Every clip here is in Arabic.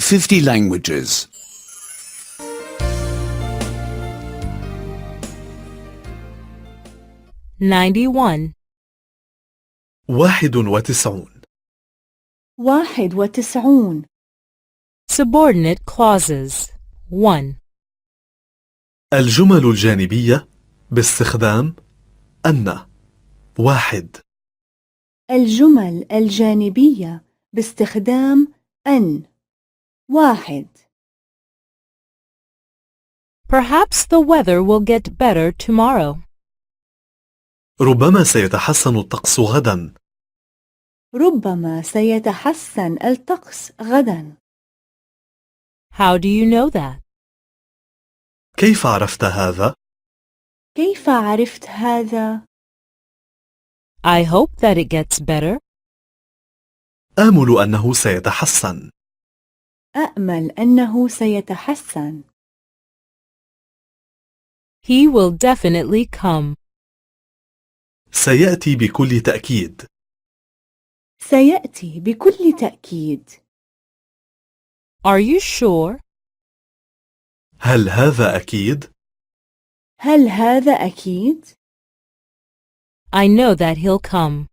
50 languages. 91. 91. 91. Subordinate clauses. 1. الجمل الجانبية باستخدام أن. 1. الجمل الجانبية باستخدام أن. 1. Perhaps the weather will get better tomorrow. ربما سيتحسن الطقس غدا. ربما سيتحسن الطقس غدا. How do you know that? كيف عرفت هذا؟ كيف عرفت هذا؟ I hope that it gets better. آمل أنه سيتحسن. أأمل أنه سيتحسن. He will definitely come. سيأتي بكل تأكيد. سيأتي بكل تأكيد. Are you sure? هل هذا أكيد؟ هل هذا أكيد؟ I know that he'll come.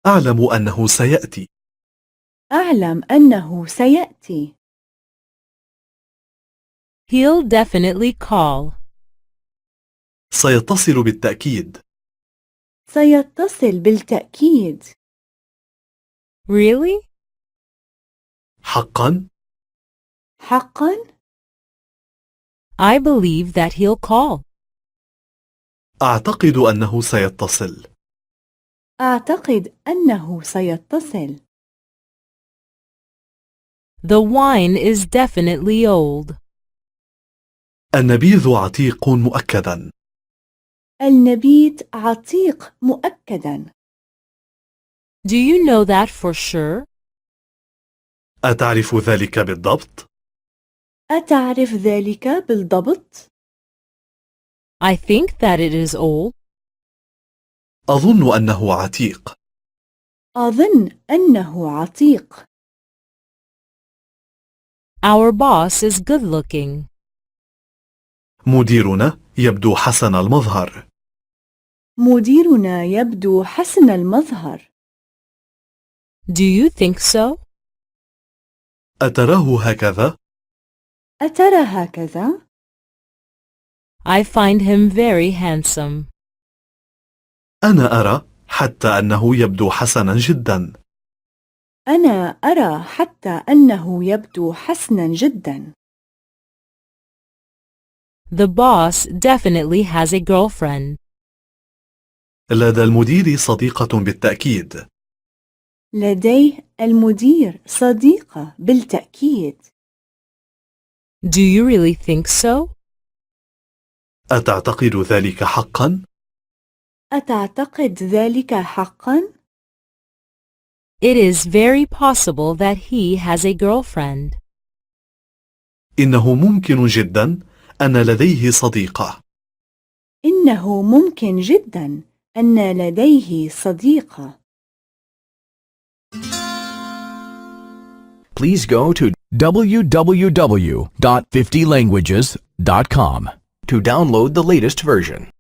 أعلم أنه سيأتي. أعلم أنه سيأتي. He'll definitely call. سيتصل بالتأكيد. سيتصل بالتأكيد. Really? حقا؟ حقا؟ I believe that he'll call. أعتقد أنه سيتصل. أعتقد أنه سيتصل. The wine is definitely old. النبيذ عتيق مؤكدا. النبيت عتيق مؤكدا. Do you know that for sure? أتعرف ذلك بالضبط؟ أتعرف ذلك بالضبط؟ I think that it is old. أظن أنه عتيق. أظن أنه عتيق. Our boss is good looking. مديرنا يبدو حسن المظهر. مديرنا يبدو حسن المظهر. Do you think so? أتراه هكذا؟ أترى هكذا؟ I find him very handsome. أنا أرى حتى أنه يبدو حسنا جدا. أنا أرى حتى أنه يبدو حسنا جدا. The boss definitely has a girlfriend. لدى المدير صديقة بالتأكيد. لديه المدير صديقة بالتأكيد. Do you really think so? أتعتقد ذلك حقا؟ أتعتقد ذلك حقا؟ It is very possible that he has a girlfriend. إنه ممكن جدا أن لديه صديقة. إنه ممكن جدا أن لديه صديقة. Please go to www.50languages.com to download the latest version.